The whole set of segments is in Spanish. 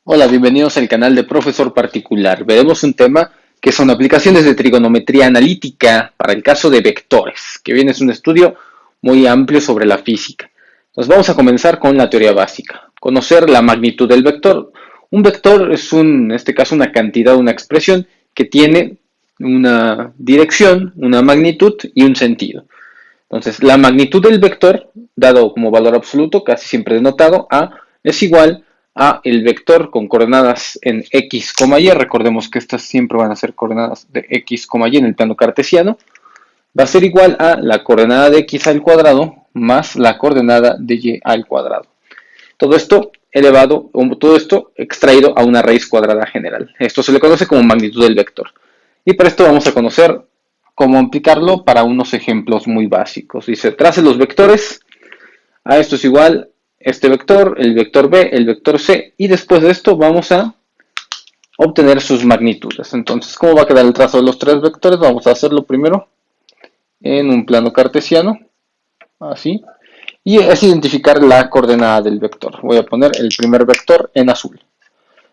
Hola, bienvenidos al canal de Profesor Particular. Veremos un tema que son aplicaciones de trigonometría analítica para el caso de vectores, que bien es un estudio muy amplio sobre la física. Entonces vamos a comenzar con la teoría básica. Conocer la magnitud del vector. Un vector es en este caso una cantidad, una expresión que tiene una dirección, una magnitud y un sentido. Entonces, la magnitud del vector, dado como valor absoluto, casi siempre denotado A, es igual a el vector con coordenadas en x, y. Recordemos que estas siempre van a ser coordenadas de x, y en el plano cartesiano. Va a ser igual a la coordenada de x al cuadrado más la coordenada de y al cuadrado. Todo esto elevado, todo esto extraído a una raíz cuadrada general. Esto se le conoce como magnitud del vector. Y para esto vamos a conocer cómo aplicarlo para unos ejemplos muy básicos. Dice, trace los vectores. A esto es igual este vector, el vector b, el vector c. Y después de esto vamos a obtener sus magnitudes. Entonces, ¿cómo va a quedar el trazo de los tres vectores? Vamos a hacerlo primero en un plano cartesiano. Así. Y es identificar la coordenada del vector. Voy a poner el primer vector en azul.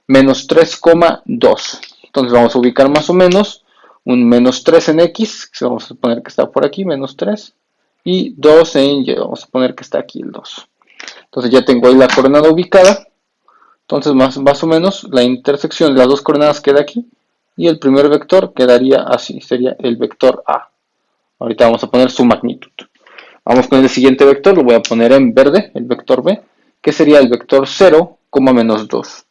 Menos 3,2. Entonces vamos a ubicar más o menos un menos 3 en x, que vamos a poner que está por aquí, menos 3. Y 2 en y, vamos a poner que está aquí el 2. Entonces ya tengo ahí la coordenada ubicada. Entonces más o menos la intersección de las dos coordenadas queda aquí. Y el primer vector quedaría así, sería el vector A. Ahorita vamos a poner su magnitud. Vamos con el siguiente vector, lo voy a poner en verde, el vector B, que sería el vector 0, menos 2.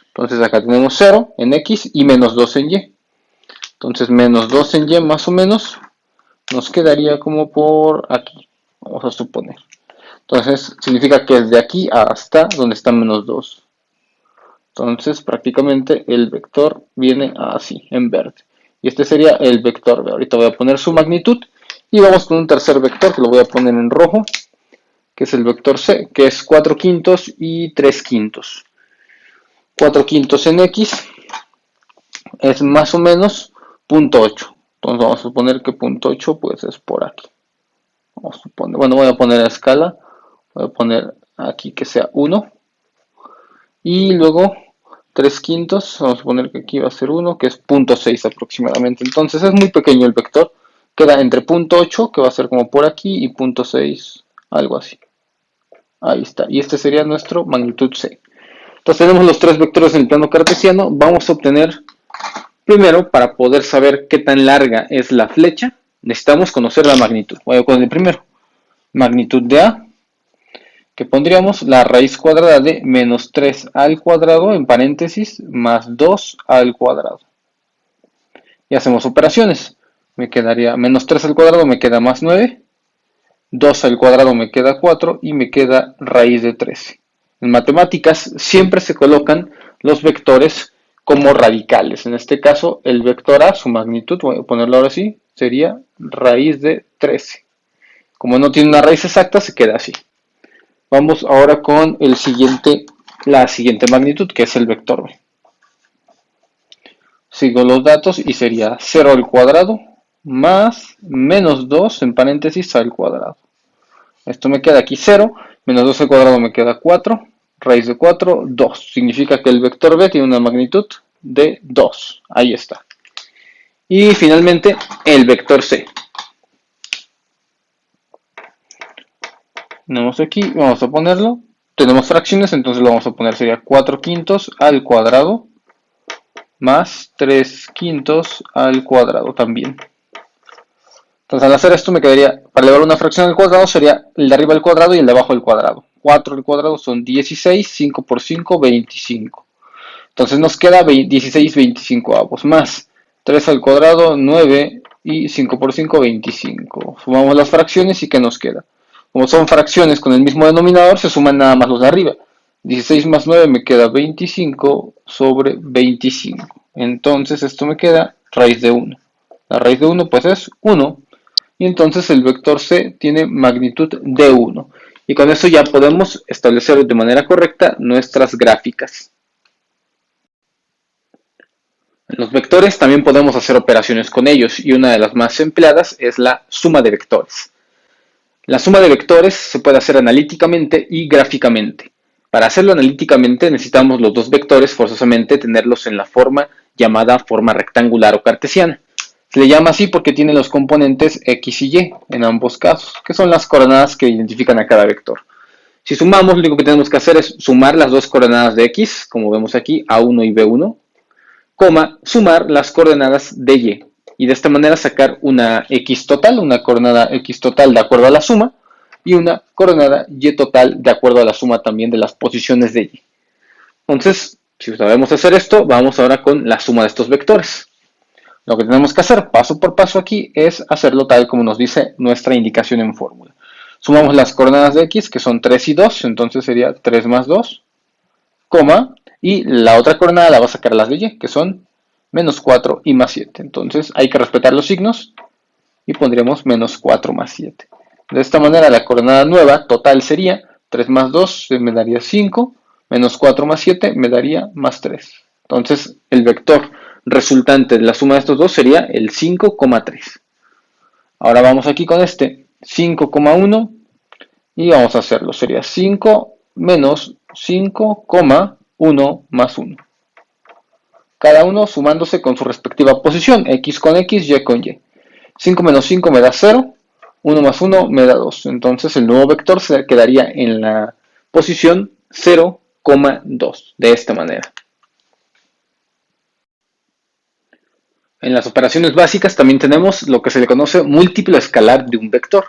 Entonces acá tenemos 0 en x y menos 2 en y. Entonces menos 2 en y más o menos nos quedaría como por aquí, vamos a suponer. Entonces significa que es de aquí hasta donde está menos 2. Entonces prácticamente el vector viene así, en verde. Y este sería el vector B. Ahorita voy a poner su magnitud. Y vamos con un tercer vector que lo voy a poner en rojo, que es el vector C, que es 4 quintos y 3 quintos. 4 quintos en X es más o menos 0.8. Entonces vamos a suponer que 0.8 pues es por aquí. Vamos a suponer, bueno, voy a poner a escala. Voy a poner aquí que sea 1. Y luego 3 quintos, vamos a suponer que aquí va a ser 1, que es 0.6 aproximadamente. Entonces es muy pequeño el vector. Queda entre 0.8, que va a ser como por aquí, y 0.6, algo así. Ahí está. Y este sería nuestro magnitud C. Entonces tenemos los tres vectores en el plano cartesiano. Vamos a obtener, primero, para poder saber qué tan larga es la flecha, necesitamos conocer la magnitud. Voy a poner el primero. Magnitud de A, que pondríamos la raíz cuadrada de menos 3 al cuadrado, en paréntesis, más 2 al cuadrado. Y hacemos operaciones. Me quedaría menos 3 al cuadrado, me queda más 9. 2 al cuadrado me queda 4 y me queda raíz de 13. En matemáticas siempre se colocan los vectores como radicales. En este caso, el vector A, su magnitud, voy a ponerlo ahora así, sería raíz de 13. Como no tiene una raíz exacta, se queda así. Vamos ahora con la siguiente magnitud, que es el vector B. Sigo los datos y sería 0 al cuadrado más menos 2 en paréntesis al cuadrado. Esto me queda aquí 0, menos 2 al cuadrado me queda 4, raíz de 4, 2. Significa que el vector B tiene una magnitud de 2. Ahí está. Y finalmente el vector C. Tenemos aquí, vamos a ponerlo. Tenemos fracciones, entonces lo vamos a poner, sería 4 quintos al cuadrado más 3 quintos al cuadrado también. Entonces al hacer esto me quedaría, para elevar una fracción al cuadrado sería el de arriba al cuadrado y el de abajo al cuadrado. 4 al cuadrado son 16, 5 por 5, 25. Entonces nos queda 16 25avos más 3 al cuadrado, 9 y 5 por 5, 25. Sumamos las fracciones y ¿qué nos queda? Como son fracciones con el mismo denominador, se suman nada más los de arriba. 16 más 9 me queda 25 sobre 25. Entonces esto me queda raíz de 1. La raíz de 1 pues es 1. Y entonces el vector C tiene magnitud de 1. Y con eso ya podemos establecer de manera correcta nuestras gráficas. En los vectores también podemos hacer operaciones con ellos y una de las más empleadas es la suma de vectores. La suma de vectores se puede hacer analíticamente y gráficamente. Para hacerlo analíticamente necesitamos los dos vectores forzosamente tenerlos en la forma llamada forma rectangular o cartesiana. Se le llama así porque tiene los componentes x y y en ambos casos, que son las coordenadas que identifican a cada vector. Si sumamos, lo único que tenemos que hacer es sumar las dos coordenadas de x, como vemos aquí, a1 y b1, sumar las coordenadas de y. Y de esta manera sacar una x total, una coordenada x total de acuerdo a la suma, y una coordenada y total de acuerdo a la suma también de las posiciones de y. Entonces, si sabemos hacer esto, vamos ahora con la suma de estos vectores. Lo que tenemos que hacer paso por paso aquí es hacerlo tal como nos dice nuestra indicación en fórmula. Sumamos las coordenadas de x, que son 3 y 2, entonces sería 3 más 2, y la otra coordenada la va a sacar las de y, que son menos 4 y más 7. Entonces hay que respetar los signos y pondremos menos 4 más 7. De esta manera la coordenada nueva total sería 3 más 2 me daría 5, menos 4 más 7 me daría más 3. Entonces el vector resultante de la suma de estos dos sería el 5,3. Ahora vamos aquí con este 5,1 y vamos a hacerlo. Sería 5 menos 5,1 más 1. Cada uno sumándose con su respectiva posición, x con x, y con y. 5 menos 5 me da 0, 1 más 1 me da 2. Entonces el nuevo vector se quedaría en la posición 0,2, de esta manera. En las operaciones básicas también tenemos lo que se le conoce múltiplo escalar de un vector.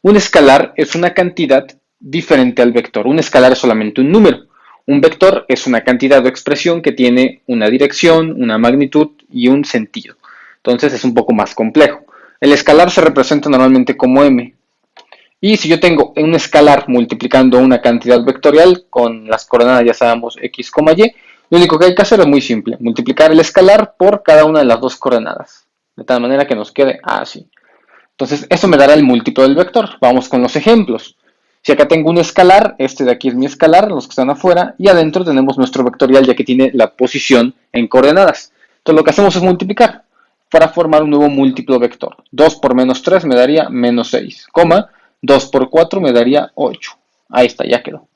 Un escalar es una cantidad diferente al vector. Un escalar es solamente un número. Un vector es una cantidad o expresión que tiene una dirección, una magnitud y un sentido. Entonces es un poco más complejo. El escalar se representa normalmente como m. Y si yo tengo un escalar multiplicando una cantidad vectorial con las coordenadas, ya sabemos, x, y, lo único que hay que hacer es muy simple. Multiplicar el escalar por cada una de las dos coordenadas. De tal manera que nos quede así. Entonces, eso me dará el múltiplo del vector. Vamos con los ejemplos. Si acá tengo un escalar, este de aquí es mi escalar, los que están afuera, y adentro tenemos nuestro vectorial ya que tiene la posición en coordenadas. Entonces, lo que hacemos es multiplicar para formar un nuevo múltiplo vector. 2 por menos 3 me daría menos 6, 2 por 4 me daría 8. Ahí está, ya quedó.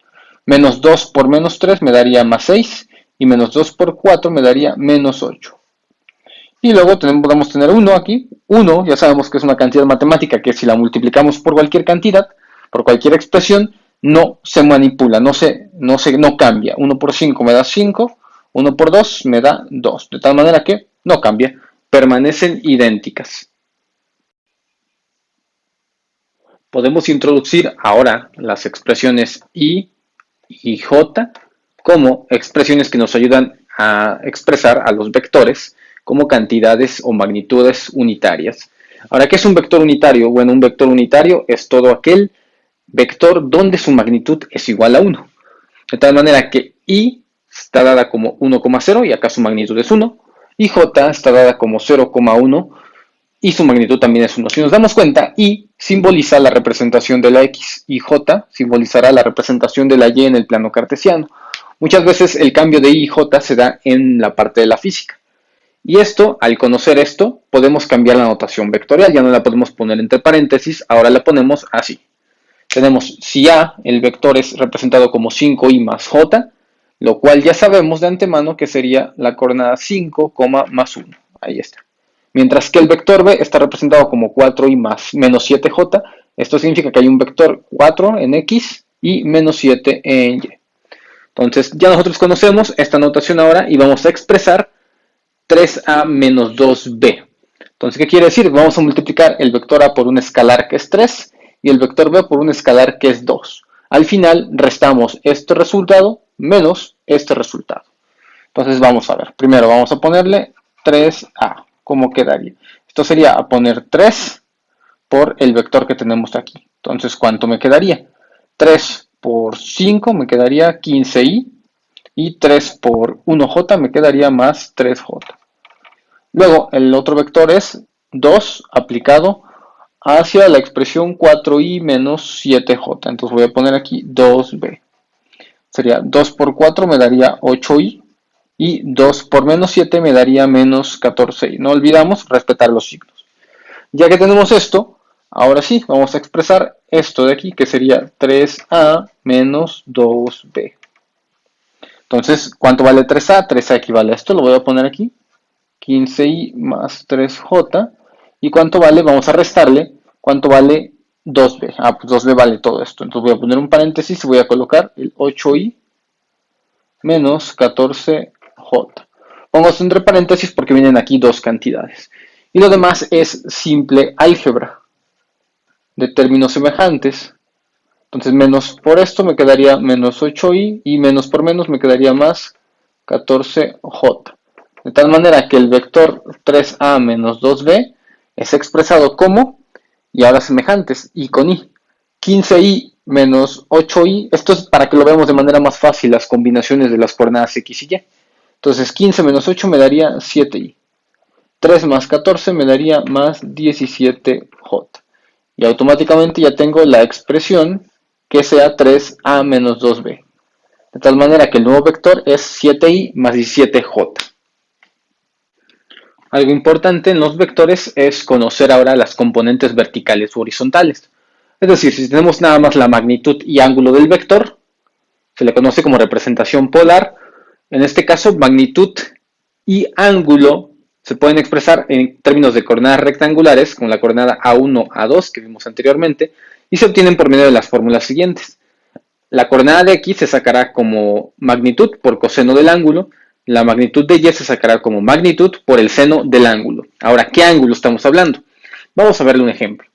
Menos 2 por menos 3 me daría más 6, y menos 2 por 4 me daría menos 8. Y luego podemos tener 1 aquí. 1 ya sabemos que es una cantidad matemática que si la multiplicamos por cualquier cantidad, por cualquier expresión, no se manipula, no cambia. 1 por 5 me da 5, 1 por 2 me da 2. De tal manera que no cambia, permanecen idénticas. Podemos introducir ahora las expresiones y j como expresiones que nos ayudan a expresar a los vectores como cantidades o magnitudes unitarias. Ahora, ¿qué es un vector unitario? Bueno, un vector unitario es todo aquel vector donde su magnitud es igual a 1. De tal manera que y está dada como 1,0 y acá su magnitud es 1, y j está dada como 0,1 y su magnitud también es 1. Si nos damos cuenta, y simboliza la representación de la x y j simbolizará la representación de la y en el plano cartesiano. Muchas veces el cambio de y y j se da en la parte de la física. Y esto, al conocer esto, podemos cambiar la notación vectorial. Ya no la podemos poner entre paréntesis, ahora la ponemos así. Tenemos si a, el vector es representado como 5i más j, lo cual ya sabemos de antemano que sería la coordenada 5, más 1. Ahí está. Mientras que el vector b está representado como 4i más menos 7j. Esto significa que hay un vector 4 en x y menos 7 en y. Entonces ya nosotros conocemos esta notación ahora y vamos a expresar 3a menos 2b. Entonces, ¿qué quiere decir? Vamos a multiplicar el vector a por un escalar que es 3 y el vector b por un escalar que es 2. Al final restamos este resultado menos este resultado. Entonces vamos a ver. Primero vamos a ponerle 3a. ¿Cómo quedaría? Esto sería a poner 3 por el vector que tenemos aquí. Entonces, ¿cuánto me quedaría? 3 por 5 me quedaría 15i y 3 por 1j me quedaría más 3j. Luego, el otro vector es 2 aplicado hacia la expresión 4i menos 7j. Entonces voy a poner aquí 2b. Sería 2 por 4 me daría 8i y 2 por menos 7 me daría menos 14i. No olvidamos respetar los signos. Ya que tenemos esto, ahora sí, vamos a expresar esto de aquí, que sería 3a menos 2b. Entonces, ¿cuánto vale 3A? 3A equivale a esto, lo voy a poner aquí. 15i más 3j. ¿Y cuánto vale? Vamos a restarle. ¿Cuánto vale 2b? Ah, pues 2b vale todo esto. Entonces voy a poner un paréntesis y voy a colocar el 8i menos 14j. Pongo esto entre paréntesis porque vienen aquí dos cantidades. Y lo demás es simple álgebra de términos semejantes. Entonces menos por esto me quedaría menos 8i y menos por menos me quedaría más 14j. De tal manera que el vector 3a menos 2b es expresado como, y ahora semejantes, y con i. 15i menos 8i, esto es para que lo veamos de manera más fácil, las combinaciones de las coordenadas x y y. Entonces 15 menos 8 me daría 7i. 3 más 14 me daría más 17j. Y automáticamente ya tengo la expresión que sea 3a menos 2b. De tal manera que el nuevo vector es 7i más 17j. Algo importante en los vectores es conocer ahora las componentes verticales u horizontales. Es decir, si tenemos nada más la magnitud y ángulo del vector, se le conoce como representación polar. En este caso, magnitud y ángulo se pueden expresar en términos de coordenadas rectangulares, con la coordenada A1, A2 que vimos anteriormente, y se obtienen por medio de las fórmulas siguientes. La coordenada de X se sacará como magnitud por coseno del ángulo, la magnitud de Y se sacará como magnitud por el seno del ángulo. Ahora, ¿qué ángulo estamos hablando? Vamos a verle un ejemplo.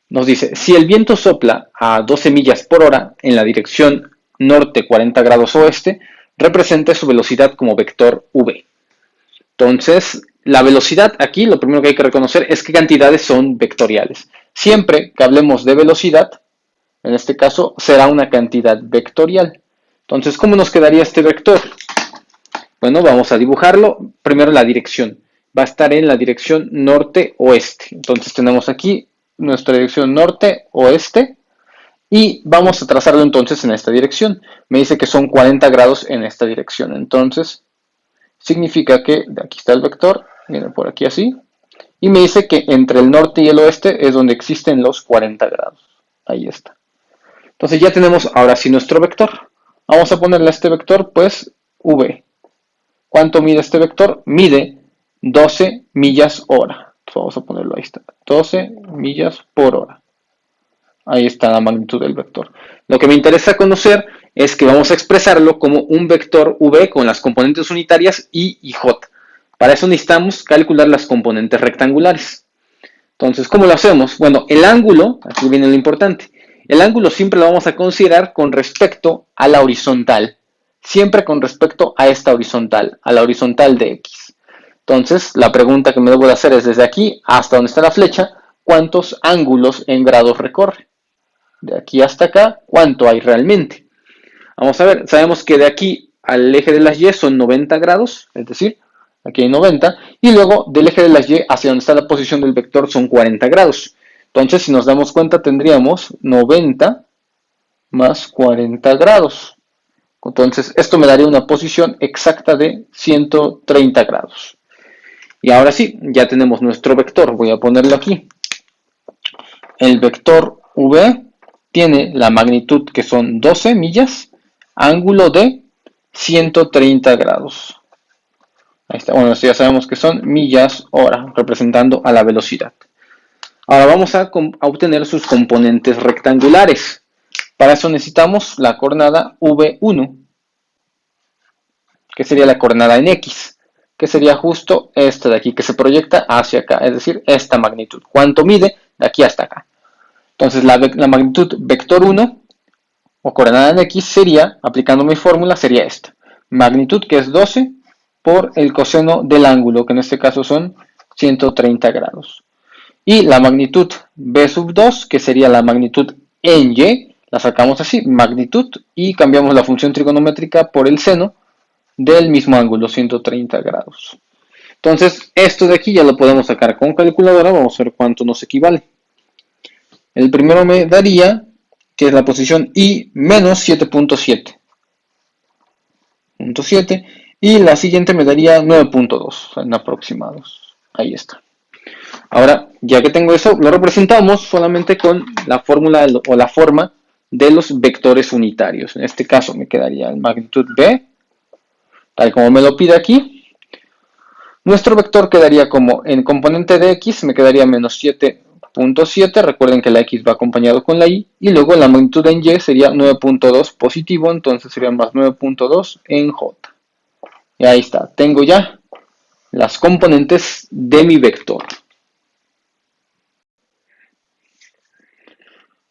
Nos dice, si el viento sopla a 12 millas por hora en la dirección norte 40 grados oeste, represente su velocidad como vector v. Entonces, la velocidad aquí, lo primero que hay que reconocer es que cantidades son vectoriales. Siempre que hablemos de velocidad, en este caso será una cantidad vectorial. Entonces, ¿cómo nos quedaría este vector? Bueno, vamos a dibujarlo. Primero la dirección. Va a estar en la dirección norte-oeste. Entonces tenemos aquí nuestra dirección norte-oeste. Y vamos a trazarlo entonces en esta dirección. Me dice que son 40 grados en esta dirección. Entonces, significa que de aquí está el vector. Viene por aquí así. Y me dice que entre el norte y el oeste es donde existen los 40 grados. Ahí está. Entonces ya tenemos ahora sí nuestro vector. Vamos a ponerle a este vector pues v. ¿Cuánto mide este vector? Mide 12 millas hora. Entonces vamos a ponerlo, ahí está. 12 millas por hora. Ahí está la magnitud del vector. Lo que me interesa conocer es que vamos a expresarlo como un vector v con las componentes unitarias i y j. Para eso necesitamos calcular las componentes rectangulares. Entonces, ¿cómo lo hacemos? Bueno, el ángulo, aquí viene lo importante. El ángulo siempre lo vamos a considerar con respecto a la horizontal. Siempre con respecto a esta horizontal, a la horizontal de X. Entonces, la pregunta que me debo de hacer es desde aquí hasta donde está la flecha, ¿cuántos ángulos en grados recorre? De aquí hasta acá, ¿cuánto hay realmente? Vamos a ver, sabemos que de aquí al eje de las Y son 90 grados, es decir, aquí hay 90, y luego del eje de las Y hacia donde está la posición del vector son 40 grados. Entonces, si nos damos cuenta, tendríamos 90 más 40 grados. Entonces, esto me daría una posición exacta de 130 grados. Y ahora sí, ya tenemos nuestro vector. Voy a ponerlo aquí. El vector v tiene la magnitud que son 12 millas, ángulo de 130 grados. Ahí está. Bueno, esto ya sabemos que son millas hora, representando a la velocidad. Ahora vamos a obtener sus componentes rectangulares. Para eso necesitamos la coordenada v1, que sería la coordenada en x, que sería justo esta de aquí, que se proyecta hacia acá, es decir, esta magnitud. ¿Cuánto mide? De aquí hasta acá. Entonces la magnitud vector 1, o coordenada en x, sería, aplicando mi fórmula, sería esta. Magnitud que es 12 por el coseno del ángulo, que en este caso son 130 grados. Y la magnitud b sub 2, que sería la magnitud en y, la sacamos así, magnitud, y cambiamos la función trigonométrica por el seno del mismo ángulo, 130 grados. Entonces, esto de aquí ya lo podemos sacar con calculadora, vamos a ver cuánto nos equivale. El primero me daría, que es la posición i, menos 7.7. Y la siguiente me daría 9.2 en aproximados. Ahí está. Ahora, ya que tengo eso, lo representamos solamente con la fórmula o la forma de los vectores unitarios. En este caso me quedaría el magnitud b tal como me lo pide aquí. Nuestro vector quedaría como en componente de x, me quedaría menos 7.7, recuerden que la x va acompañado con la y luego la magnitud en y sería 9.2 positivo, entonces sería más 9.2 en j. Y ahí está, tengo ya las componentes de mi vector.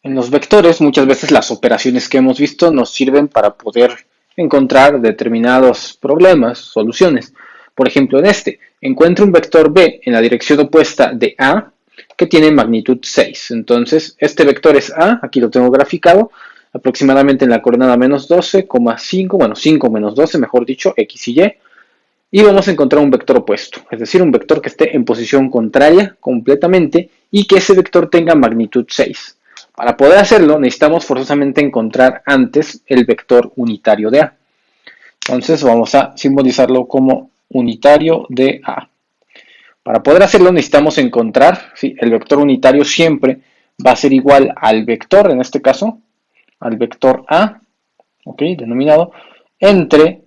En los vectores, muchas veces las operaciones que hemos visto nos sirven para poder encontrar determinados problemas, soluciones. Por ejemplo, en este, encuentro un vector b en la dirección opuesta de a que tiene magnitud 6. Entonces, este vector es a, aquí lo tengo graficado, aproximadamente en la coordenada menos 12,5, bueno, 5 menos 12, mejor dicho, x y y. Y vamos a encontrar un vector opuesto, es decir, un vector que esté en posición contraria completamente y que ese vector tenga magnitud 6. Para poder hacerlo, necesitamos forzosamente encontrar antes el vector unitario de A. Entonces vamos a simbolizarlo como unitario de A. Para poder hacerlo necesitamos encontrar, ¿sí? El vector unitario siempre va a ser igual al vector, en este caso, al vector A, ¿ok? Denominado, entre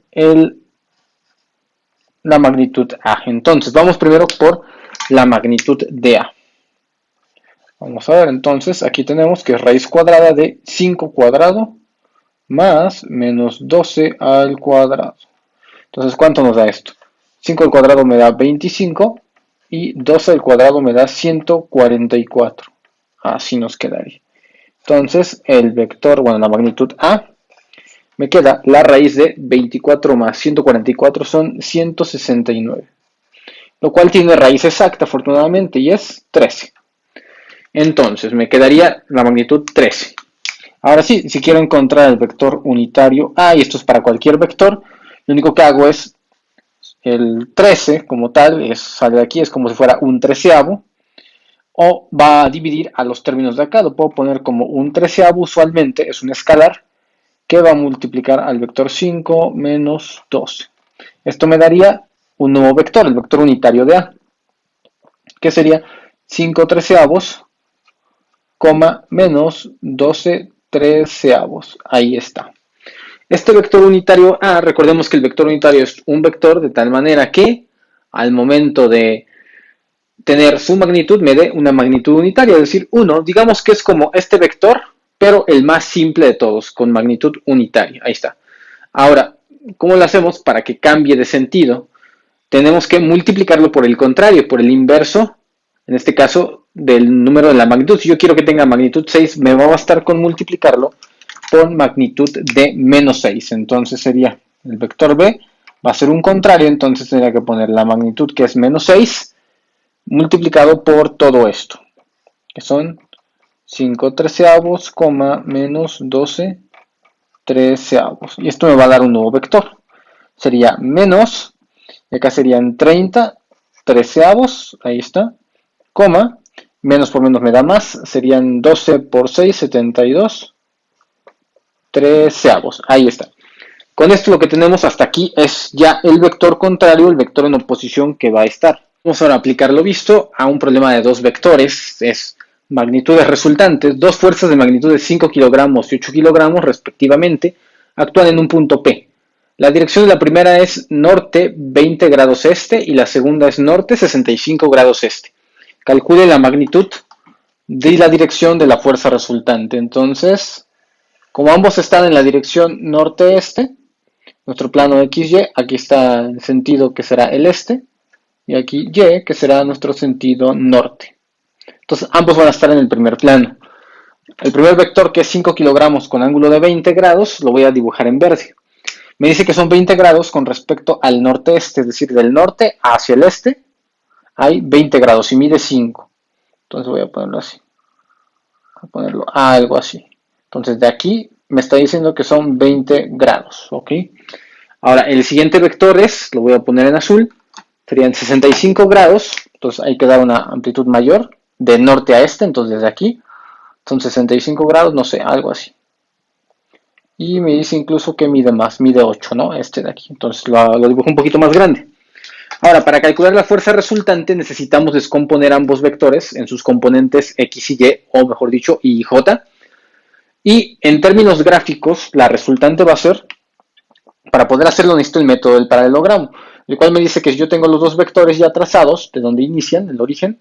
la magnitud A. Entonces vamos primero por la magnitud de A. Vamos a ver, entonces aquí tenemos que es raíz cuadrada de 5 cuadrado más menos 12 al cuadrado. Entonces, ¿cuánto nos da esto? 5 al cuadrado me da 25 y 12 al cuadrado me da 144. Así nos quedaría. Entonces, el vector, bueno, la magnitud A, me queda la raíz de 24 más 144 son 169. Lo cual tiene raíz exacta, afortunadamente, y es 13. Entonces, me quedaría la magnitud 13. Ahora sí, si quiero encontrar el vector unitario A, y esto es para cualquier vector, lo único que hago es el 13 como tal, sale de aquí, es como si fuera un treceavo, o va a dividir a los términos de acá, lo puedo poner como un treceavo, usualmente es un escalar, que va a multiplicar al vector 5 menos 12. Esto me daría un nuevo vector, el vector unitario de A, que sería 5 treceavos, menos 12 treceavos. Ahí está. Este vector unitario A, recordemos que el vector unitario es un vector de tal manera que al momento de tener su magnitud me dé una magnitud unitaria, es decir, 1. Digamos que es como este vector, pero el más simple de todos, con magnitud unitaria. Ahí está. Ahora, ¿cómo lo hacemos para que cambie de sentido? Tenemos que multiplicarlo por el contrario, por el inverso, en este caso, del número de la magnitud. Si yo quiero que tenga magnitud 6, me va a bastar con multiplicarlo por magnitud de menos 6. Entonces sería el vector b, va a ser un contrario, entonces tendría que poner la magnitud que es menos 6, multiplicado por todo esto, que son 5 treceavos, menos 12 treceavos. Y esto me va a dar un nuevo vector. Sería menos, y acá serían 30 treceavos, ahí está, coma, menos por menos me da más, serían 12 por 6, 72 treceavos. Ahí está. Con esto lo que tenemos hasta aquí es ya el vector contrario, el vector en oposición que va a estar. Vamos ahora a aplicar lo visto a un problema de dos vectores, es magnitudes resultantes, dos fuerzas de magnitud de 5 kilogramos y 8 kilogramos respectivamente, actúan en un punto P. La dirección de la primera es norte 20 grados este y la segunda es norte 65 grados este. Calcule la magnitud de la dirección de la fuerza resultante. Entonces, como ambos están en la dirección norte-este, nuestro plano XY, aquí está el sentido que será el este, y aquí Y, que será nuestro sentido norte. Entonces, ambos van a estar en el primer plano. El primer vector, que es 5 kilogramos con ángulo de 20 grados, lo voy a dibujar en verde. Me dice que son 20 grados con respecto al norte-este, es decir, del norte hacia el este, hay 20 grados y mide 5. Entonces voy a ponerlo así. Voy a ponerlo algo así. Entonces, de aquí me está diciendo que son 20 grados, ¿ok? Ahora, el siguiente vector lo voy a poner en azul, serían 65 grados, entonces hay que dar una amplitud mayor, de norte a este, entonces desde aquí, son 65 grados, no sé, algo así. Y me dice incluso que mide más, mide 8, ¿no? Este de aquí, entonces lo dibujo un poquito más grande. Ahora, para calcular la fuerza resultante necesitamos descomponer ambos vectores en sus componentes x y y, o mejor dicho, y j. Y en términos gráficos, la resultante va a ser para poder hacerlo necesito el método del paralelogramo, el cual me dice que si yo tengo los dos vectores ya trazados, de donde inician, el origen,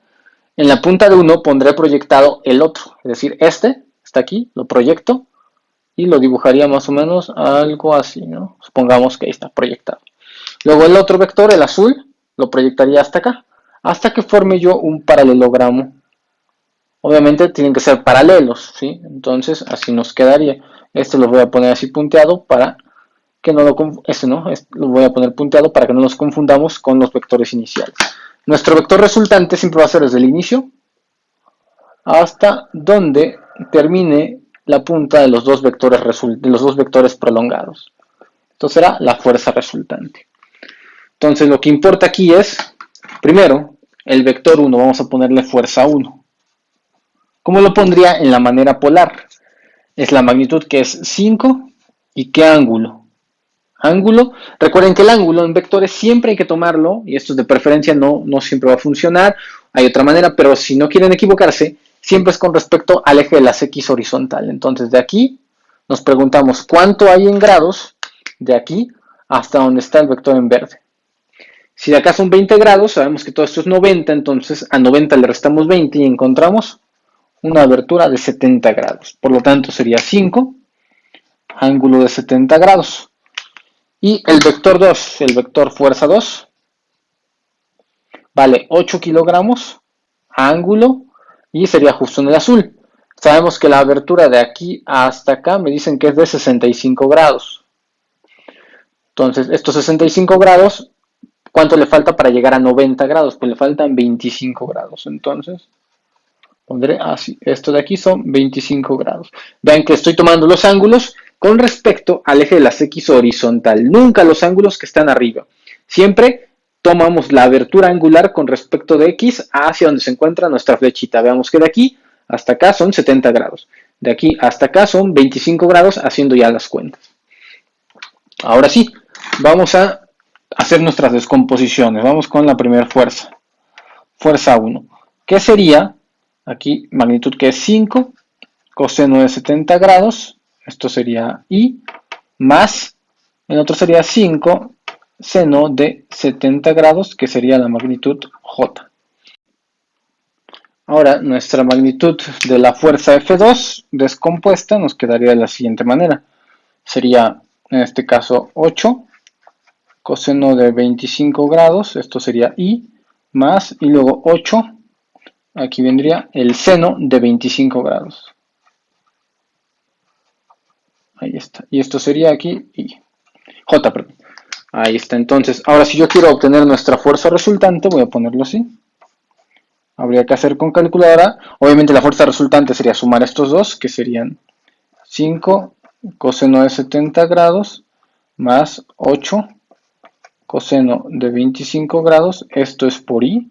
en la punta de uno pondré proyectado el otro, es decir, este está aquí, lo proyecto y lo dibujaría más o menos algo así, ¿no? Supongamos que ahí está proyectado. Luego el otro vector, el azul, lo proyectaría hasta acá, hasta que forme yo un paralelogramo. Obviamente tienen que ser paralelos, ¿sí? Entonces así nos quedaría. Este lo voy a poner así punteado para que no lo lo voy a poner punteado para que no los confundamos con los vectores iniciales. Nuestro vector resultante siempre va a ser desde el inicio hasta donde termine la punta de los dos vectores prolongados. Esto será la fuerza resultante. Entonces lo que importa aquí es, primero, el vector 1, vamos a ponerle fuerza 1. ¿Cómo lo pondría en la manera polar? Es la magnitud que es 5 y qué ángulo. Recuerden que el ángulo en vectores siempre hay que tomarlo, y esto de preferencia no siempre va a funcionar, hay otra manera, pero si no quieren equivocarse, siempre es con respecto al eje de las X horizontal. Entonces de aquí nos preguntamos cuánto hay en grados de aquí hasta donde está el vector en verde. Si de acá son 20 grados, sabemos que todo esto es 90, entonces a 90 le restamos 20 y encontramos una abertura de 70 grados. Por lo tanto sería 5, ángulo de 70 grados. Y el vector 2, el vector fuerza 2, vale 8 kilogramos, ángulo, y sería justo en el azul. Sabemos que la abertura de aquí hasta acá me dicen que es de 65 grados. Entonces, estos 65 grados, ¿cuánto le falta para llegar a 90 grados? Pues le faltan 25 grados. Entonces, pondré así. Esto de aquí son 25 grados. Vean que estoy tomando los ángulos con respecto al eje de las X horizontal. Nunca los ángulos que están arriba. Siempre tomamos la abertura angular con respecto de X hacia donde se encuentra nuestra flechita. Veamos que de aquí hasta acá son 70 grados. De aquí hasta acá son 25 grados, haciendo ya las cuentas. Ahora sí, vamos a hacer nuestras descomposiciones. Vamos con la primera fuerza. Fuerza 1. ¿Qué sería? Aquí magnitud que es 5, coseno de 70 grados. Esto sería I, más, el otro sería 5, seno de 70 grados, que sería la magnitud J. Ahora, nuestra magnitud de la fuerza F2 descompuesta nos quedaría de la siguiente manera. Sería, en este caso, 8, coseno de 25 grados, esto sería I, más, y luego 8, aquí vendría el seno de 25 grados. Ahí está. Y esto sería aquí I. J, perdón. Ahí está. Entonces, ahora si yo quiero obtener nuestra fuerza resultante, voy a ponerlo así. Habría que hacer con calculadora. Obviamente la fuerza resultante sería sumar estos dos, que serían 5 coseno de 70 grados más 8 coseno de 25 grados. Esto es por I.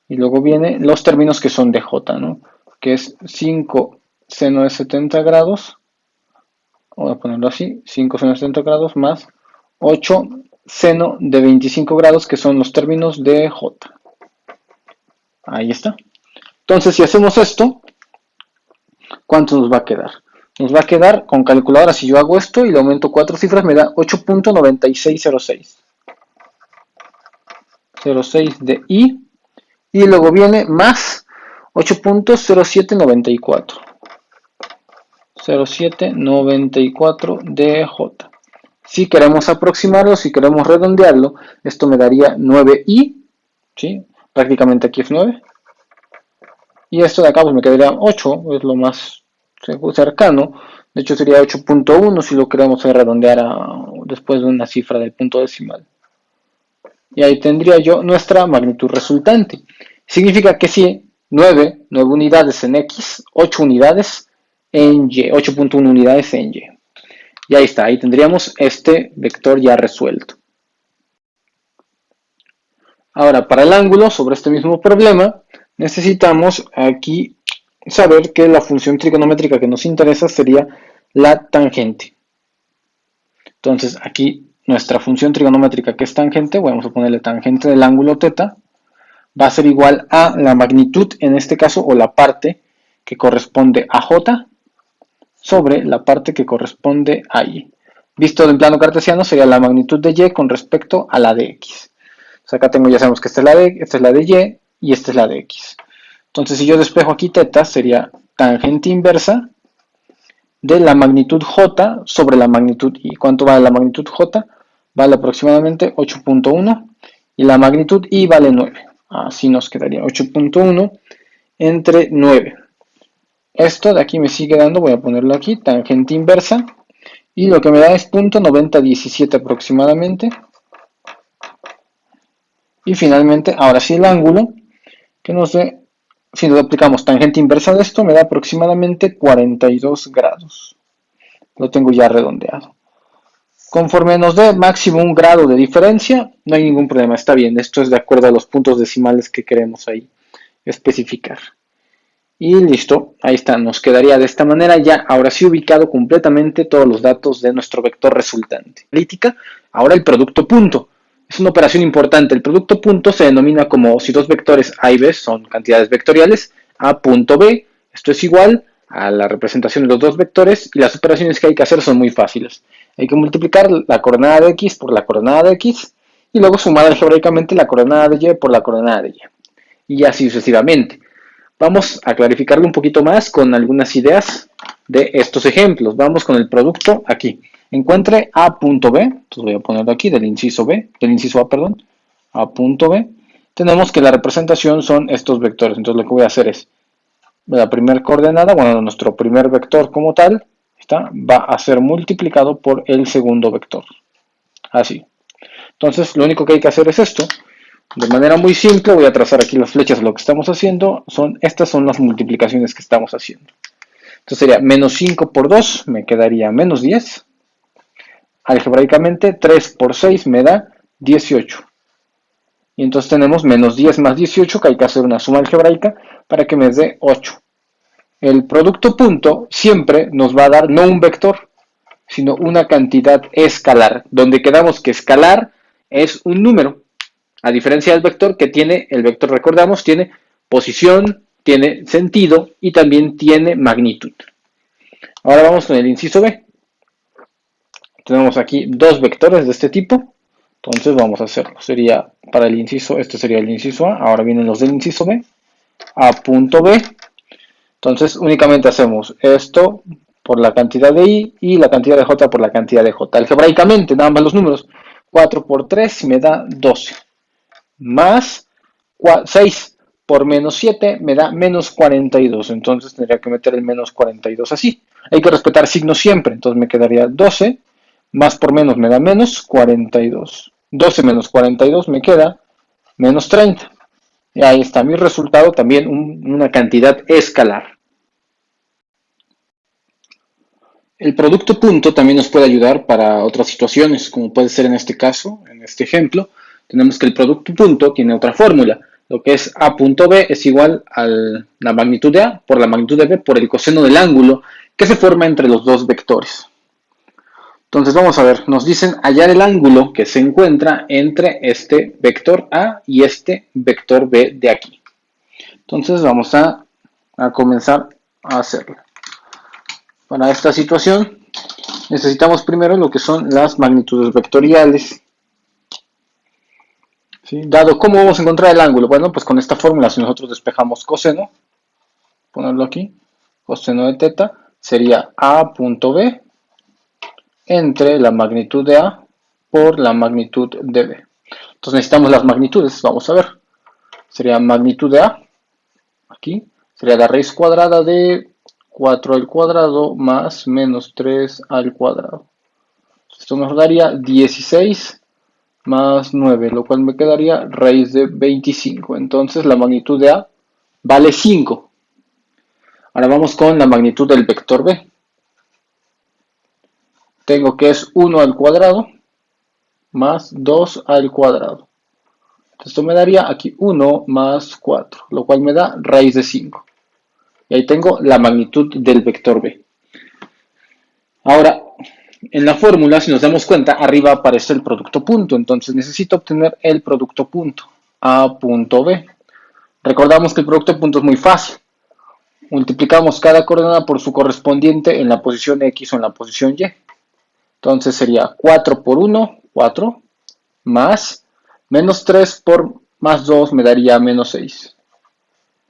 Y luego vienen los términos que son de J, ¿no? Que es 5 seno de 70 grados. Voy a ponerlo así, 5 seno de 70 grados más 8 seno de 25 grados, que son los términos de J. Ahí está. Entonces, si hacemos esto, ¿cuánto nos va a quedar? Nos va a quedar con calculadora, si yo hago esto y le aumento 4 cifras, me da 8.9606. 06 de I. Y luego viene más 8.0794. 0794 DJ. Si queremos aproximarlo, si queremos redondearlo, esto me daría 9i, ¿sí? Prácticamente aquí es 9. Y esto de acá pues me quedaría 8, es lo más cercano. De hecho sería 8.1 si lo queremos redondear después de una cifra del punto decimal. Y ahí tendría yo nuestra magnitud resultante. Significa que sí, 9 unidades en X, 8 unidades en Y, 8.1 unidades en Y. Y ahí está, ahí tendríamos este vector ya resuelto. Ahora, para el ángulo, sobre este mismo problema, necesitamos aquí saber que la función trigonométrica que nos interesa sería la tangente. Entonces, aquí nuestra función trigonométrica que es tangente, vamos a ponerle tangente del ángulo θ, va a ser igual a la magnitud, en este caso, o la parte que corresponde a J, sobre la parte que corresponde a I. Visto en plano cartesiano sería la magnitud de y con respecto a la de x. Entonces acá tengo, ya sabemos que esta es la de y y esta es la de x. Entonces si yo despejo aquí teta sería tangente inversa de la magnitud j sobre la magnitud y. ¿Cuánto vale la magnitud j? Vale aproximadamente 8.1 y la magnitud y vale 9. Así nos quedaría 8.1 entre 9. Esto de aquí me sigue dando, voy a ponerlo aquí, tangente inversa, y lo que me da es 0.9017 aproximadamente. Y finalmente, ahora sí el ángulo, que nos dé, si lo aplicamos tangente inversa de esto, me da aproximadamente 42 grados. Lo tengo ya redondeado. Conforme nos dé máximo un grado de diferencia, no hay ningún problema, está bien. Esto es de acuerdo a los puntos decimales que queremos ahí especificar. Y listo, ahí está, nos quedaría de esta manera ya, ahora sí ubicado completamente todos los datos de nuestro vector resultante. Analítica, ahora el producto punto. Es una operación importante, el producto punto se denomina como si dos vectores A y B son cantidades vectoriales, A punto B, esto es igual a la representación de los dos vectores y las operaciones que hay que hacer son muy fáciles. Hay que multiplicar la coordenada de X por la coordenada de X y luego sumar algebraicamente la coordenada de Y por la coordenada de Y así sucesivamente. Vamos a clarificarlo un poquito más con algunas ideas de estos ejemplos. Vamos con el producto aquí. Encuentre A punto B, entonces voy a ponerlo aquí del inciso A, perdón, A punto B. Tenemos que la representación son estos vectores, entonces lo que voy a hacer es, la primera coordenada, bueno, nuestro primer vector como tal, va a ser multiplicado por el segundo vector. Así. Entonces lo único que hay que hacer es esto. De manera muy simple, voy a trazar aquí las flechas de lo que estamos haciendo. Estas son las multiplicaciones que estamos haciendo. Entonces sería menos 5 por 2, me quedaría menos 10. Algebraicamente, 3 por 6 me da 18. Y entonces tenemos menos 10 más 18, que hay que hacer una suma algebraica para que me dé 8. El producto punto siempre nos va a dar no un vector, sino una cantidad escalar, donde quedamos que escalar es un número. A diferencia del vector que tiene, el vector recordamos, tiene posición, tiene sentido y también tiene magnitud. Ahora vamos con el inciso B. Tenemos aquí dos vectores de este tipo, entonces vamos a hacerlo. Sería para el inciso, este sería el inciso A, ahora vienen los del inciso B, A punto B. Entonces únicamente hacemos esto por la cantidad de I y la cantidad de J por la cantidad de J. Algebraicamente, nada más los números. 4 por 3 me da 12. Más 6 por menos 7 me da menos 42. Entonces tendría que meter el menos 42 así. Hay que respetar signos siempre. Entonces me quedaría 12. Más por menos me da menos 42. 12 menos 42 me queda menos 30. Y ahí está mi resultado, también una cantidad escalar. El producto punto también nos puede ayudar para otras situaciones, como puede ser en este caso, en este ejemplo. Tenemos que el producto punto tiene otra fórmula. Lo que es A punto B es igual a la magnitud de A por la magnitud de B por el coseno del ángulo que se forma entre los dos vectores. Entonces vamos a ver, nos dicen hallar el ángulo que se encuentra entre este vector A y este vector B de aquí. Entonces vamos a comenzar a hacerlo. Para esta situación necesitamos primero lo que son las magnitudes vectoriales. ¿Sí? Dado cómo vamos a encontrar el ángulo, bueno, pues con esta fórmula, si nosotros despejamos coseno, ponerlo aquí, coseno de teta, sería A punto B entre la magnitud de A por la magnitud de B. Entonces necesitamos las magnitudes, vamos a ver. Sería magnitud de A, aquí, sería la raíz cuadrada de 4 al cuadrado más menos 3 al cuadrado. Esto nos daría 16 más 9, lo cual me quedaría raíz de 25. Entonces la magnitud de A vale 5. Ahora vamos con la magnitud del vector B. Tengo que es 1 al cuadrado más 2 al cuadrado. Esto me daría aquí 1 más 4, lo cual me da raíz de 5. Y ahí tengo la magnitud del vector B. Ahora, en la fórmula, si nos damos cuenta, arriba aparece el producto punto. Entonces necesito obtener el producto punto, A punto B. Recordamos que el producto punto es muy fácil. Multiplicamos cada coordenada por su correspondiente en la posición X o en la posición Y. Entonces sería 4 por 1, 4, más menos 3 por más 2 me daría menos 6.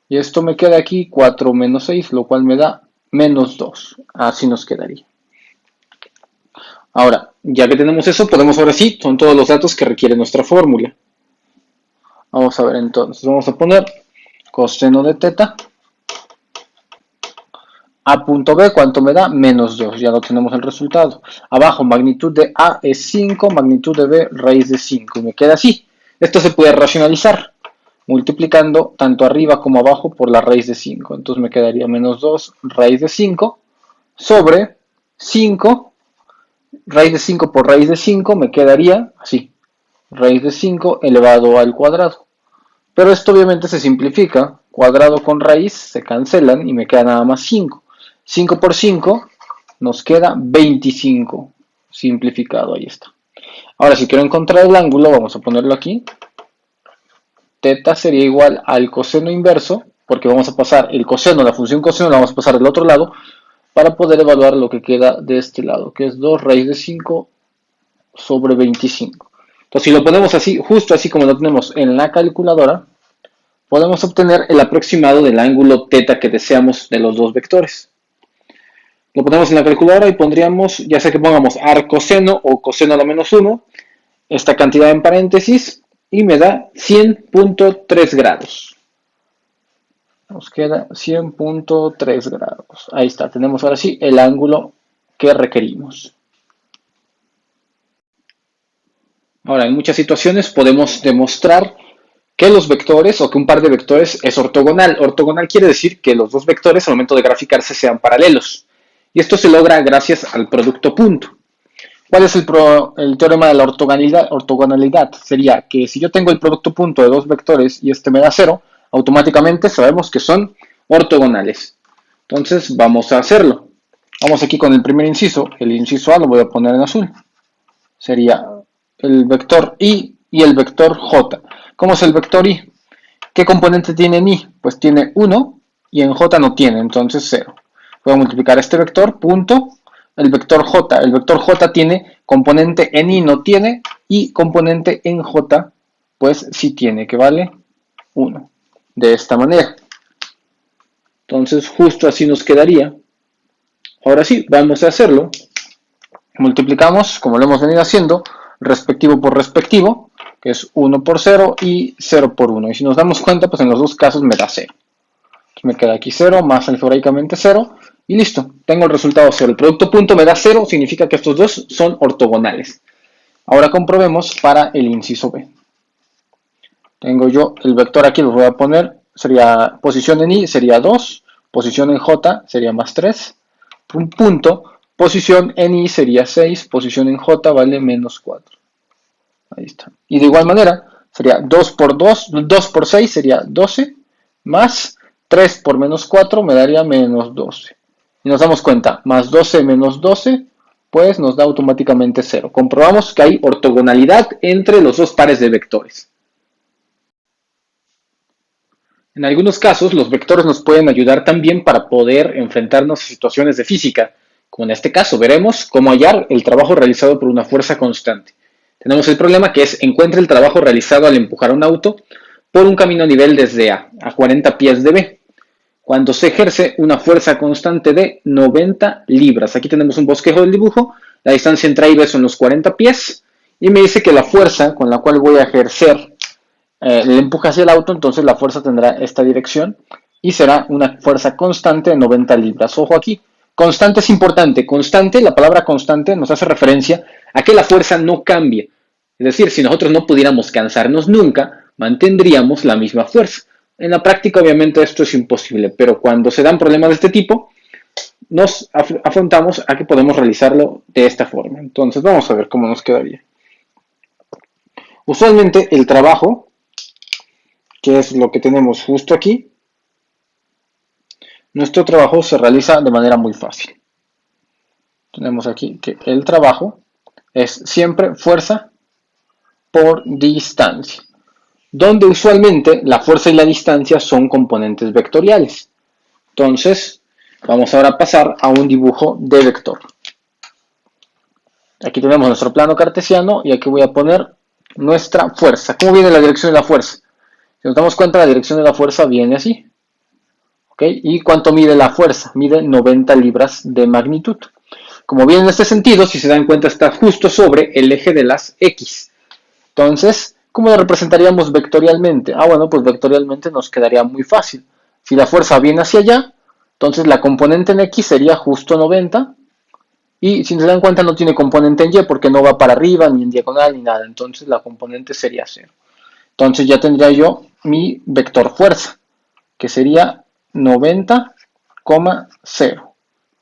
Y esto me queda aquí 4 menos 6, lo cual me da menos 2. Así nos quedaría. Ahora, ya que tenemos eso, podemos ahora sí, son todos los datos que requiere nuestra fórmula. Vamos a ver entonces, vamos a poner coseno de teta a punto B, ¿cuánto me da? Menos 2, ya lo tenemos el resultado. Abajo, magnitud de A es 5, magnitud de B, raíz de 5. Y me queda así. Esto se puede racionalizar, multiplicando tanto arriba como abajo por la raíz de 5. Entonces me quedaría menos 2, raíz de 5, sobre 5, raíz de 5 por raíz de 5, me quedaría así. Raíz de 5 elevado al cuadrado. Pero esto obviamente se simplifica. Cuadrado con raíz se cancelan y me queda nada más 5. 5 por 5 nos queda 25 simplificado, ahí está. Ahora si quiero encontrar el ángulo, vamos a ponerlo aquí. Teta sería igual al coseno inverso, porque vamos a pasar el coseno, la función coseno la vamos a pasar del otro lado, para poder evaluar lo que queda de este lado, que es 2 raíz de 5 sobre 25. Entonces si lo ponemos así, justo así como lo tenemos en la calculadora, podemos obtener el aproximado del ángulo teta que deseamos de los dos vectores. Lo ponemos en la calculadora y pondríamos, ya sea que pongamos arcoseno o coseno a la menos 1, esta cantidad en paréntesis, y me da 100.3 grados. Nos queda 100.3 grados. Ahí está, tenemos ahora sí el ángulo que requerimos. Ahora, en muchas situaciones podemos demostrar que los vectores o que un par de vectores es ortogonal. Ortogonal quiere decir que los dos vectores al momento de graficarse sean paralelos. Y esto se logra gracias al producto punto. ¿Cuál es el teorema de la ortogonalidad? Sería que si yo tengo el producto punto de dos vectores y este me da 0, automáticamente sabemos que son ortogonales. Entonces vamos a hacerlo. Vamos aquí con el primer inciso. El inciso A lo voy a poner en azul. Sería el vector I y el vector J. ¿Cómo es el vector I? ¿Qué componente tiene en I? Pues tiene 1 y en J no tiene, entonces 0. Voy a multiplicar este vector, punto, el vector J. El vector J tiene componente en I, no tiene, y componente en J, pues sí tiene, que vale 1. De esta manera. Entonces justo así nos quedaría. Ahora sí, vamos a hacerlo. Multiplicamos, como lo hemos venido haciendo, respectivo por respectivo, que es 1 por 0 y 0 por 1. Y si nos damos cuenta, pues en los dos casos me da 0. Entonces me queda aquí 0 más algebraicamente 0 y listo. Tengo el resultado 0. El producto punto me da 0, significa que estos dos son ortogonales. Ahora comprobemos para el inciso B. Tengo yo el vector aquí, lo voy a poner, sería posición en I, sería 2, posición en J sería más 3, un punto, posición en I sería 6, posición en J vale menos 4. Ahí está. Y de igual manera, sería 2 por 2, 2 por 6 sería 12, más 3 por menos 4 me daría menos 12. Y nos damos cuenta, más 12 menos 12, pues nos da automáticamente 0. Comprobamos que hay ortogonalidad entre los dos pares de vectores. En algunos casos, los vectores nos pueden ayudar también para poder enfrentarnos a situaciones de física, como en este caso veremos cómo hallar el trabajo realizado por una fuerza constante. Tenemos el problema que es encuentre el trabajo realizado al empujar un auto por un camino a nivel desde A 40 pies de B, cuando se ejerce una fuerza constante de 90 libras. Aquí tenemos un bosquejo del dibujo, la distancia entre A y B son los 40 pies, y me dice que la fuerza con la cual voy a ejercer el empuje hacia el auto, entonces la fuerza tendrá esta dirección y será una fuerza constante de 90 libras. Ojo aquí, constante es importante. Constante, la palabra constante nos hace referencia a que la fuerza no cambia. Es decir, si nosotros no pudiéramos cansarnos nunca, mantendríamos la misma fuerza. En la práctica, obviamente, esto es imposible, pero cuando se dan problemas de este tipo, nos afrontamos a que podemos realizarlo de esta forma. Entonces, vamos a ver cómo nos quedaría. Usualmente, el trabajo, que es lo que tenemos justo aquí, nuestro trabajo se realiza de manera muy fácil. Tenemos aquí que el trabajo es siempre fuerza por distancia, donde usualmente la fuerza y la distancia son componentes vectoriales. Entonces, vamos ahora a pasar a un dibujo de vector. Aquí tenemos nuestro plano cartesiano y aquí voy a poner nuestra fuerza. ¿Cómo viene la dirección de la fuerza? Si nos damos cuenta, la dirección de la fuerza viene así. ¿Ok? ¿Y cuánto mide la fuerza? Mide 90 libras de magnitud. Como viene en este sentido, si se dan cuenta, está justo sobre el eje de las X. Entonces, ¿cómo lo representaríamos vectorialmente? Bueno, pues vectorialmente nos quedaría muy fácil. Si la fuerza viene hacia allá, entonces la componente en X sería justo 90. Y si se dan cuenta, no tiene componente en Y porque no va para arriba, ni en diagonal, ni nada. Entonces la componente sería 0. Entonces ya tendría yo mi vector fuerza, que sería 90,0.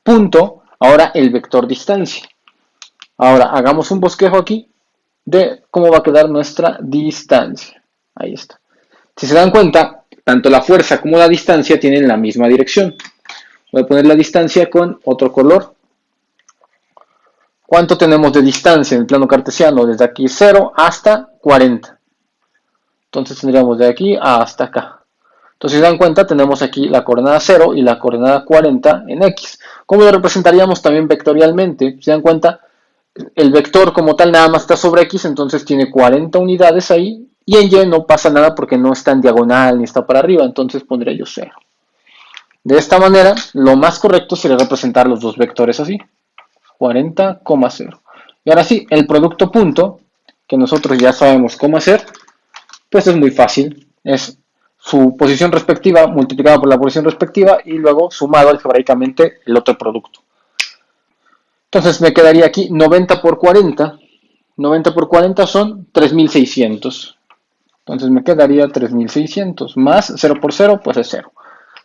Punto. Ahora el vector distancia. Ahora hagamos un bosquejo aquí de cómo va a quedar nuestra distancia. Ahí está. Si se dan cuenta, tanto la fuerza como la distancia tienen la misma dirección. Voy a poner la distancia con otro color. ¿Cuánto tenemos de distancia en el plano cartesiano? Desde aquí 0 hasta 40. Entonces tendríamos de aquí hasta acá. Entonces, si se dan cuenta, tenemos aquí la coordenada 0 y la coordenada 40 en X. ¿Cómo lo representaríamos también vectorialmente? Si se dan cuenta, el vector como tal nada más está sobre X, entonces tiene 40 unidades ahí. Y en Y no pasa nada porque no está en diagonal ni está para arriba, entonces pondré yo 0. De esta manera, lo más correcto sería representar los dos vectores así. 40,0. Y ahora sí, el producto punto, que nosotros ya sabemos cómo hacer, pues es muy fácil. Es su posición respectiva multiplicada por la posición respectiva y luego sumado algebraicamente el otro producto. Entonces me quedaría aquí 90 por 40. 90 por 40 son 3600. Entonces me quedaría 3600 más 0 por 0, pues es 0.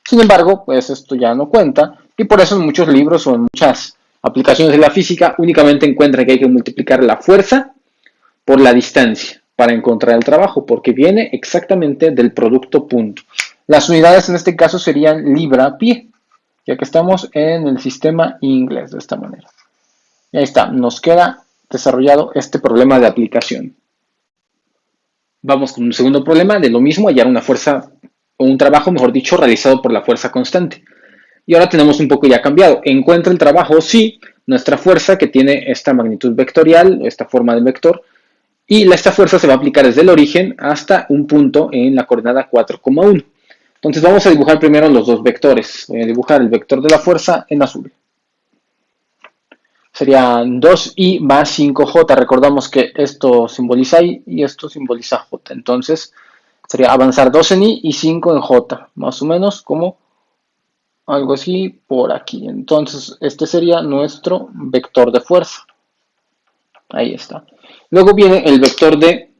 Sin embargo, pues esto ya no cuenta y por eso en muchos libros o en muchas aplicaciones de la física únicamente encuentra que hay que multiplicar la fuerza por la distancia para encontrar el trabajo, porque viene exactamente del producto punto. Las unidades en este caso serían libra-pie, ya que estamos en el sistema inglés de esta manera. Y ahí está, nos queda desarrollado este problema de aplicación. Vamos con un segundo problema de lo mismo, hallar una fuerza o un trabajo, mejor dicho, realizado por la fuerza constante. Y ahora tenemos un poco ya cambiado. Encuentra el trabajo si nuestra fuerza, que tiene esta magnitud vectorial, esta forma del vector, y esta fuerza se va a aplicar desde el origen hasta un punto en la coordenada 4,1. Entonces vamos a dibujar primero los dos vectores. Voy a dibujar el vector de la fuerza en azul. Serían 2i más 5j. Recordamos que esto simboliza i y esto simboliza j. Entonces sería avanzar 2 en i y 5 en j. Más o menos como algo así por aquí. Entonces este sería nuestro vector de fuerza. Ahí está. Luego viene el vector de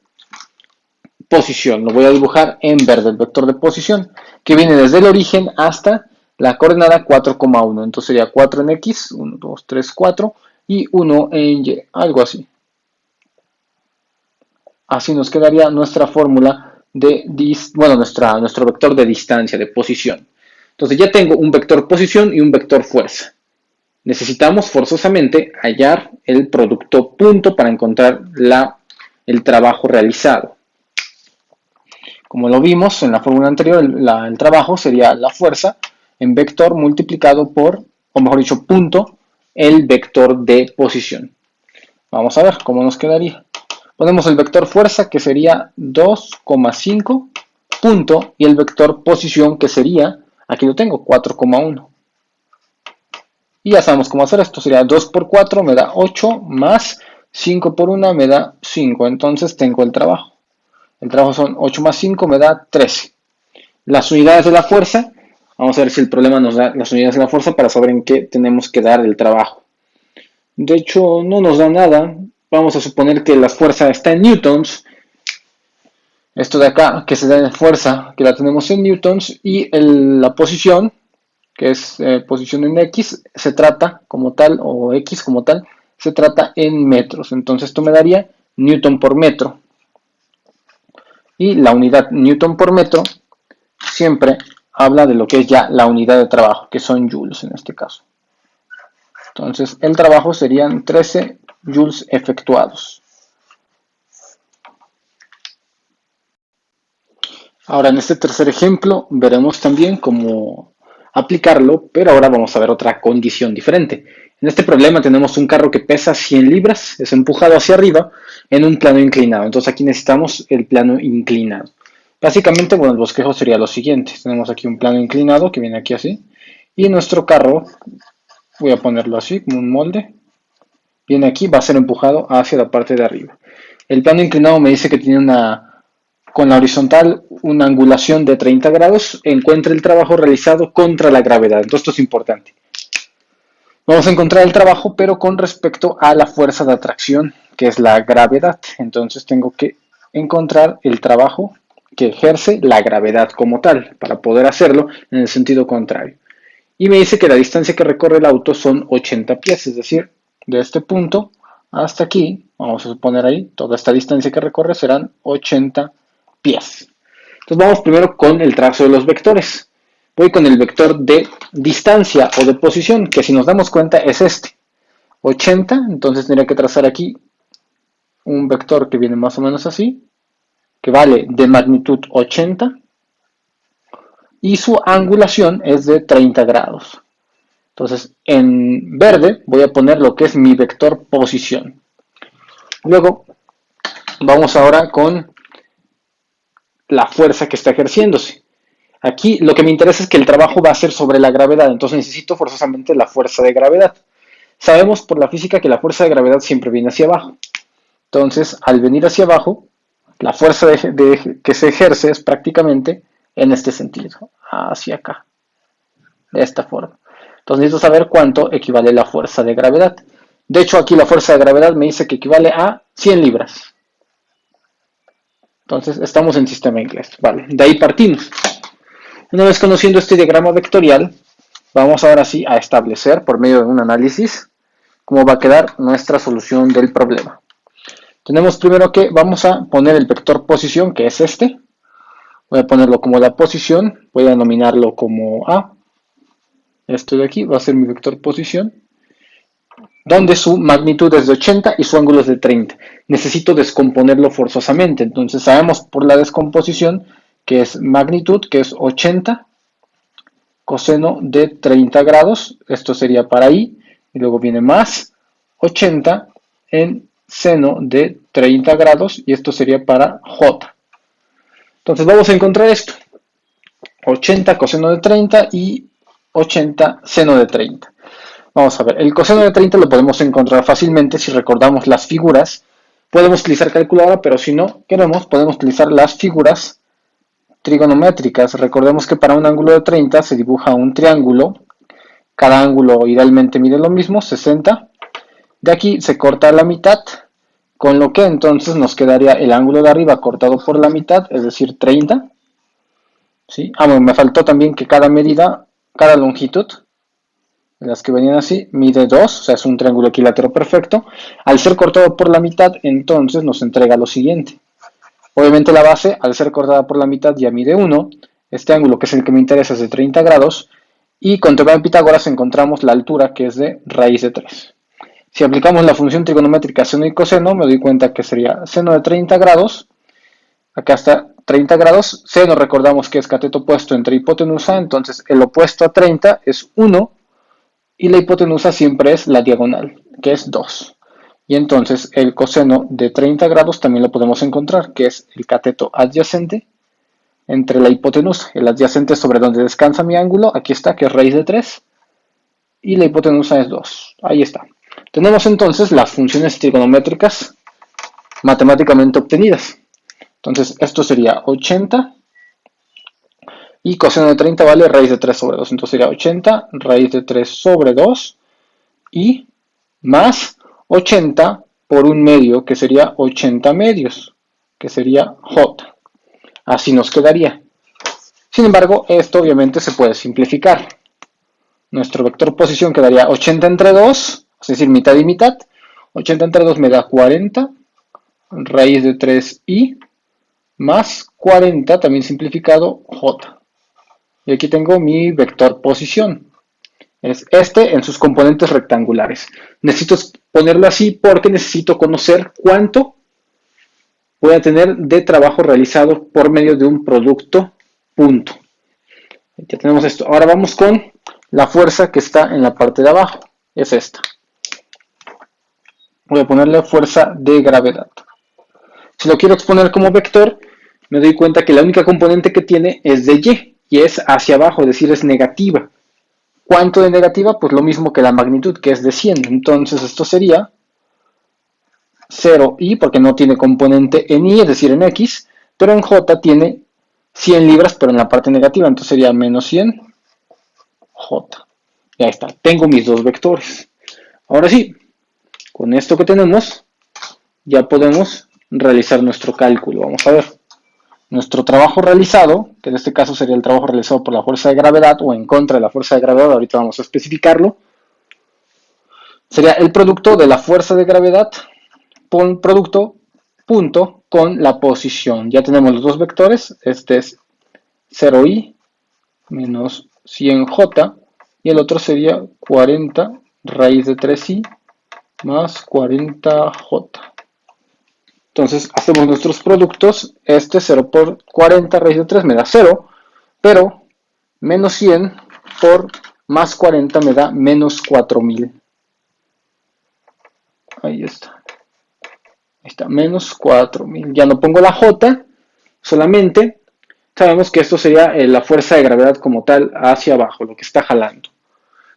posición. Lo voy a dibujar en verde, el vector de posición, que viene desde el origen hasta la coordenada 4,1. Entonces sería 4 en X, 1, 2, 3, 4, y 1 en Y, algo así. Así nos quedaría nuestra fórmula de, nuestro vector de distancia, de posición. Entonces ya tengo un vector posición y un vector fuerza. Necesitamos forzosamente hallar el producto punto para encontrar el trabajo realizado. Como lo vimos en la fórmula anterior, el trabajo sería la fuerza en vector multiplicado por, o mejor dicho, punto, el vector de posición. Vamos a ver cómo nos quedaría. Ponemos el vector fuerza, que sería 2,5, punto, y el vector posición, que sería, aquí lo tengo, 4,1. Y ya sabemos cómo hacer esto. Sería 2 por 4 me da 8, más 5 por 1 me da 5. Entonces tengo el trabajo. El trabajo son 8 más 5 me da 13. Las unidades de la fuerza, vamos a ver si el problema nos da las unidades de la fuerza para saber en qué tenemos que dar el trabajo. De hecho, no nos da nada. Vamos a suponer que la fuerza está en newtons. Esto de acá, que se da en fuerza, que la tenemos en newtons. Y la posición, que es posición en X, se trata como tal, o X como tal, se trata en metros. Entonces esto me daría newton por metro. Y la unidad newton por metro siempre habla de lo que es ya la unidad de trabajo, que son joules en este caso. Entonces el trabajo serían 13 joules efectuados. Ahora en este tercer ejemplo veremos también cómo aplicarlo, pero ahora vamos a ver otra condición diferente. En este problema tenemos un carro que pesa 100 libras, es empujado hacia arriba en un plano inclinado. Entonces aquí necesitamos el plano inclinado. Básicamente, bueno, el bosquejo sería lo siguiente. Tenemos aquí un plano inclinado que viene aquí así. Y nuestro carro, voy a ponerlo así, como un molde, viene aquí, va a ser empujado hacia la parte de arriba. El plano inclinado me dice que tiene con la horizontal una angulación de 30 grados. Encuentra el trabajo realizado contra la gravedad. Entonces esto es importante. Vamos a encontrar el trabajo, pero con respecto a la fuerza de atracción, que es la gravedad. Entonces tengo que encontrar el trabajo que ejerce la gravedad como tal, para poder hacerlo en el sentido contrario. Y me dice que la distancia que recorre el auto son 80 pies, es decir, de este punto hasta aquí, vamos a suponer ahí, toda esta distancia que recorre serán 80 pies. Entonces vamos primero con el trazo de los vectores. Voy con el vector de distancia o de posición, que si nos damos cuenta es este, 80, entonces tendría que trazar aquí un vector que viene más o menos así, que vale de magnitud 80, y su angulación es de 30 grados. Entonces, en verde voy a poner lo que es mi vector posición. Luego, vamos ahora con la fuerza que está ejerciéndose. Aquí lo que me interesa es que el trabajo va a ser sobre la gravedad, entonces necesito forzosamente la fuerza de gravedad. Sabemos por la física que la fuerza de gravedad siempre viene hacia abajo. Entonces, al venir hacia abajo, la fuerza que se ejerce es prácticamente en este sentido, hacia acá, de esta forma. Entonces necesito saber cuánto equivale la fuerza de gravedad. De hecho, aquí la fuerza de gravedad me dice que equivale a 100 libras. Entonces, estamos en sistema inglés. Vale, de ahí partimos. Una vez conociendo este diagrama vectorial, vamos ahora sí a establecer, por medio de un análisis, cómo va a quedar nuestra solución del problema. Tenemos primero que vamos a poner el vector posición, que es este. Voy a ponerlo como la posición, voy a denominarlo como A. Esto de aquí va a ser mi vector posición, donde su magnitud es de 80 y su ángulo es de 30. Necesito descomponerlo forzosamente, entonces sabemos por la descomposición que es magnitud, que es 80 coseno de 30 grados, esto sería para I, y luego viene más 80 en seno de 30 grados, y esto sería para J. Entonces vamos a encontrar esto, 80 coseno de 30 y 80 seno de 30. Vamos a ver, el coseno de 30 lo podemos encontrar fácilmente si recordamos las figuras. Podemos utilizar calculadora, pero si no queremos, podemos utilizar las figuras trigonométricas. Recordemos que para un ángulo de 30 se dibuja un triángulo. Cada ángulo idealmente mide lo mismo, 60. De aquí se corta la mitad, con lo que entonces nos quedaría el ángulo de arriba cortado por la mitad, es decir, 30. ¿Sí? Bueno, me faltó también que cada medida, cada longitud, de las que venían así, mide 2, o sea, es un triángulo equilátero perfecto. Al ser cortado por la mitad, entonces nos entrega lo siguiente. Obviamente la base, al ser cortada por la mitad, ya mide 1. Este ángulo, que es el que me interesa, es de 30 grados. Y con teorema de Pitágoras encontramos la altura, que es de raíz de 3. Si aplicamos la función trigonométrica seno y coseno, me doy cuenta que sería seno de 30 grados. Acá está 30 grados. Seno, recordamos que es cateto opuesto entre hipotenusa, entonces el opuesto a 30 es 1. Y la hipotenusa siempre es la diagonal, que es 2. Y entonces el coseno de 30 grados también lo podemos encontrar, que es el cateto adyacente entre la hipotenusa. El adyacente es sobre donde descansa mi ángulo, aquí está, que es raíz de 3. Y la hipotenusa es 2. Ahí está. Tenemos entonces las funciones trigonométricas matemáticamente obtenidas. Entonces esto sería 80. Y coseno de 30 vale raíz de 3 sobre 2. Entonces sería 80 raíz de 3 sobre 2 y más 80 por un medio, que sería 80 medios, que sería J. Así nos quedaría. Sin embargo, esto obviamente se puede simplificar. Nuestro vector posición quedaría 80 entre 2, es decir, mitad y mitad. 80 entre 2 me da 40, raíz de 3i, más 40, también simplificado, J. Y aquí tengo mi vector posición. Es este en sus componentes rectangulares. Necesito ponerlo así porque necesito conocer cuánto voy a tener de trabajo realizado por medio de un producto punto. Ya tenemos esto. Ahora vamos con la fuerza que está en la parte de abajo. Es esta. Voy a ponerle fuerza de gravedad. Si lo quiero exponer como vector, me doy cuenta que la única componente que tiene es de y es hacia abajo, es decir, es negativa. ¿Cuánto de negativa? Pues lo mismo que la magnitud, que es de 100. Entonces esto sería 0i, porque no tiene componente en y, es decir, en x, pero en j tiene 100 libras, pero en la parte negativa, entonces sería menos 100 j. Y ahí está, tengo mis dos vectores. Ahora sí, con esto que tenemos, ya podemos realizar nuestro cálculo. Vamos a ver. Nuestro trabajo realizado, que en este caso sería el trabajo realizado por la fuerza de gravedad o en contra de la fuerza de gravedad, ahorita vamos a especificarlo, sería el producto de la fuerza de gravedad por producto punto con la posición. Ya tenemos los dos vectores, este es 0i menos 100j y el otro sería 40 raíz de 3i más 40j. Entonces hacemos nuestros productos, este 0 por 40 raíz de 3 me da 0, pero menos 100 por más 40 me da menos 4000. Ahí está. Ahí está, menos 4000. Ya no pongo la J, solamente sabemos que esto sería la fuerza de gravedad como tal hacia abajo, lo que está jalando.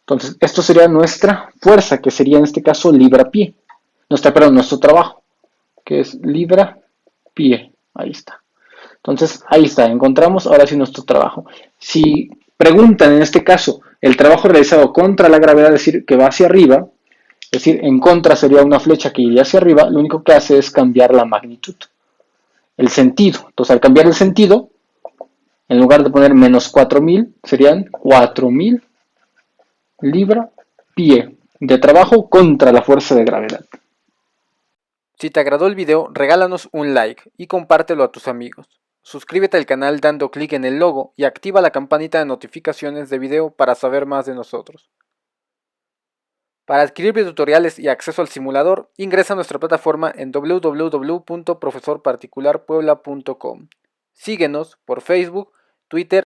Entonces, esto sería nuestra fuerza, que sería en este caso libra-pie. Nuestro trabajo, que es libra-pie. Ahí está. Entonces, ahí está, encontramos ahora sí nuestro trabajo. Si preguntan en este caso el trabajo realizado contra la gravedad, es decir, que va hacia arriba, es decir, en contra sería una flecha que iría hacia arriba, lo único que hace es cambiar la magnitud, el sentido. Entonces, al cambiar el sentido, en lugar de poner menos 4000, serían 4000 libra-pie de trabajo contra la fuerza de gravedad. Si te agradó el video, regálanos un like y compártelo a tus amigos. Suscríbete al canal dando clic en el logo y activa la campanita de notificaciones de video para saber más de nosotros. Para adquirir tutoriales y acceso al simulador, ingresa a nuestra plataforma en www.profesorparticularpuebla.com. Síguenos por Facebook, Twitter